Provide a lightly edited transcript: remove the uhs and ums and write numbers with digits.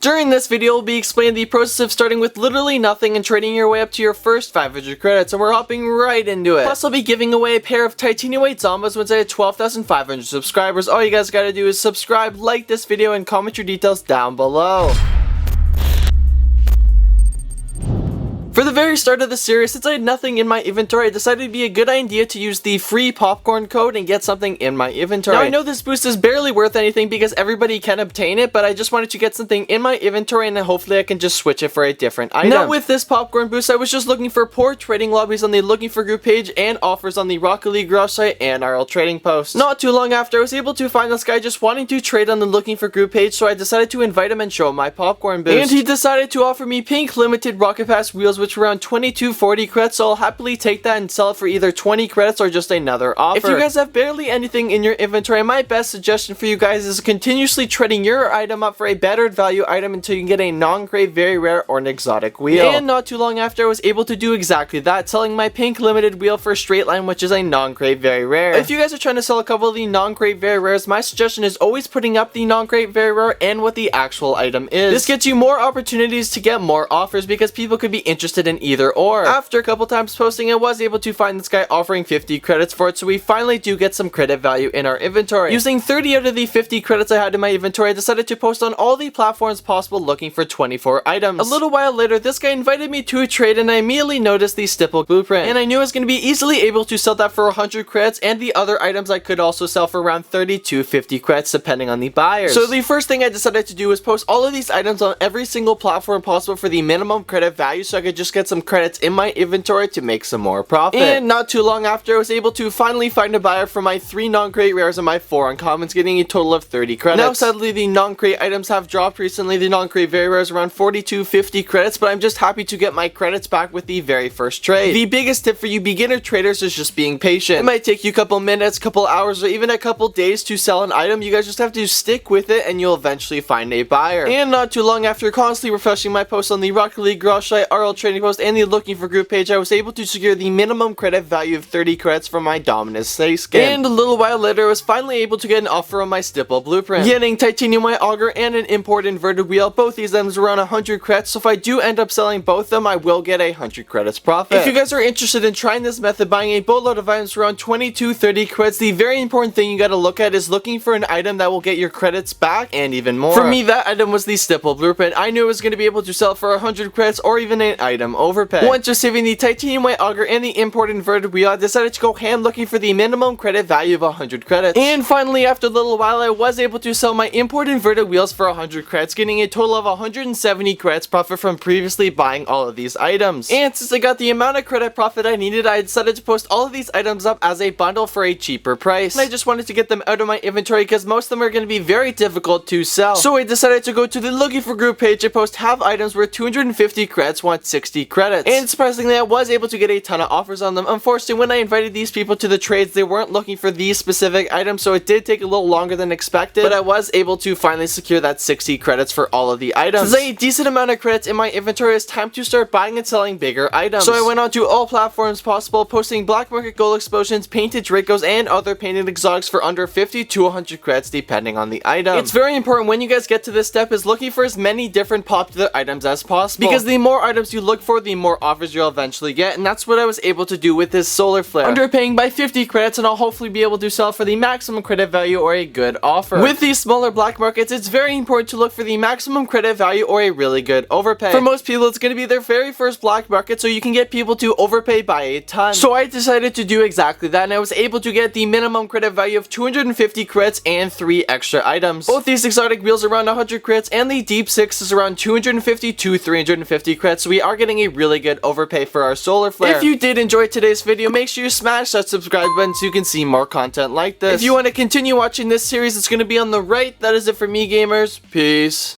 During this video, we'll be explaining the process of starting with literally nothing and trading your way up to your first 500 credits, and we're hopping right into it. Plus, I'll be giving away a pair of titanium weight zombos once I hit 12,500 subscribers. All you guys gotta do is subscribe, like this video, and comment your details down below. For the very start of the series, since I had nothing in my inventory, I decided it'd be a good idea to use the free popcorn code and get something in my inventory. Now, I know this boost is barely worth anything because everybody can obtain it, but I just wanted to get something in my inventory and then hopefully I can just switch it for a different item. Now, with this popcorn boost, I was just looking for poor trading lobbies on the Looking For Group page and offers on the Rocket League Garage site and RL Trading Post. Not too long after, I was able to find this guy just wanting to trade on the Looking For Group page, so I decided to invite him and show him my popcorn boost. And he decided to offer me pink limited Rocket Pass wheels, which were around 2240 credits, so I'll happily take that and sell it for either 20 credits or just another offer. If you guys have barely anything in your inventory, my best suggestion for you guys is continuously trading your item up for a better value item until you can get a non-crave, very rare, or an exotic wheel. And not too long after, I was able to do exactly that, selling my pink limited wheel for a straight line, which is a non-crave, very rare. If you guys are trying to sell a couple of the non-crave, very rares, my suggestion is always putting up the non-crave, very rare and what the actual item is. This gets you more opportunities to get more offers because people could be interested in either or. After a couple times posting, I was able to find this guy offering 50 credits for it, so we finally do get some credit value in our inventory. Using 30 out of the 50 credits I had in my inventory, I decided to post on all the platforms possible looking for 24 items. A little while later, this guy invited me to a trade and I immediately noticed the stipple blueprint, and I knew I was going to be easily able to sell that for 100 credits, and the other items I could also sell for around 30 to 50 credits depending on the buyers. So the first thing I decided to do was post all of these items on every single platform possible for the minimum credit value so I could just get some credits in my inventory to make some more profit. And not too long after, I was able to finally find a buyer for my 3 non-crate rares and my 4 uncommons, getting a total of 30 credits. Now, sadly, the non-crate items have dropped recently. The non-crate very rares around 40 to 50 credits, but I'm just happy to get my credits back with the very first trade. The biggest tip for you beginner traders is just being patient. It might take you a couple minutes, couple hours, or even a couple days to sell an item. You guys just have to stick with it and you'll eventually find a buyer. And not too long after constantly refreshing my posts on the Rocket League Garage site, RL Trading Post, and the Looking For Group page, I was able to secure the minimum credit value of 30 credits for my Dominus Set skin. And a little while later, I was finally able to get an offer on my stipple blueprint, getting titanium white auger and an import inverted wheel. Both these items are around 100 credits, so if I do end up selling both of them, I will get 100 credits profit. If you guys are interested in trying this method, buying a boatload of items for around 20 to 30 credits, the very important thing you gotta look at is looking for an item that will get your credits back and even more. For me, that item was the stipple blueprint. I knew I was going to be able to sell it for 100 credits or even an item overpay. Once receiving the titanium white auger and the import inverted wheel, I decided to go ham looking for the minimum credit value of 100 credits. And finally, after a little while, I was able to sell my import inverted wheels for 100 credits, getting a total of 170 credits profit from previously buying all of these items. And since I got the amount of credit profit I needed, I decided to post all of these items up as a bundle for a cheaper price. And I just wanted to get them out of my inventory because most of them are going to be very difficult to sell. So I decided to go to the Looking For Group page and post have items worth 250 credits want 60 credits. And surprisingly, I was able to get a ton of offers on them. Unfortunately, when I invited these people to the trades, they weren't looking for these specific items, so it did take a little longer than expected, but I was able to finally secure that 60 credits for all of the items. Since I had a decent amount of credits in my inventory, it's time to start buying and selling bigger items. So I went on to all platforms possible, posting black market gold explosions, painted Dracos, and other painted exotics for under 50 to 100 credits depending on the item. It's very important when you guys get to this step is looking for as many different popular items as possible, because the more items you look for, the more offers you'll eventually get, and that's what I was able to do with this solar flare, underpaying by 50 credits, and I'll hopefully be able to sell for the maximum credit value or a good offer. With these smaller black markets, it's very important to look for the maximum credit value or a really good overpay. For most people, it's going to be their very first black market, so you can get people to overpay by a ton. So I decided to do exactly that, and I was able to get the minimum credit value of 250 credits and 3 extra items. Both these exotic wheels are around 100 credits, and the deep 6 is around 250 to 350 credits, so we are getting a really good overpay for our solar flare. If you did enjoy today's video, make sure you smash that subscribe button so you can see more content like this. If you want to continue watching this series, it's going to be on the right. That is it for me, gamers. Peace.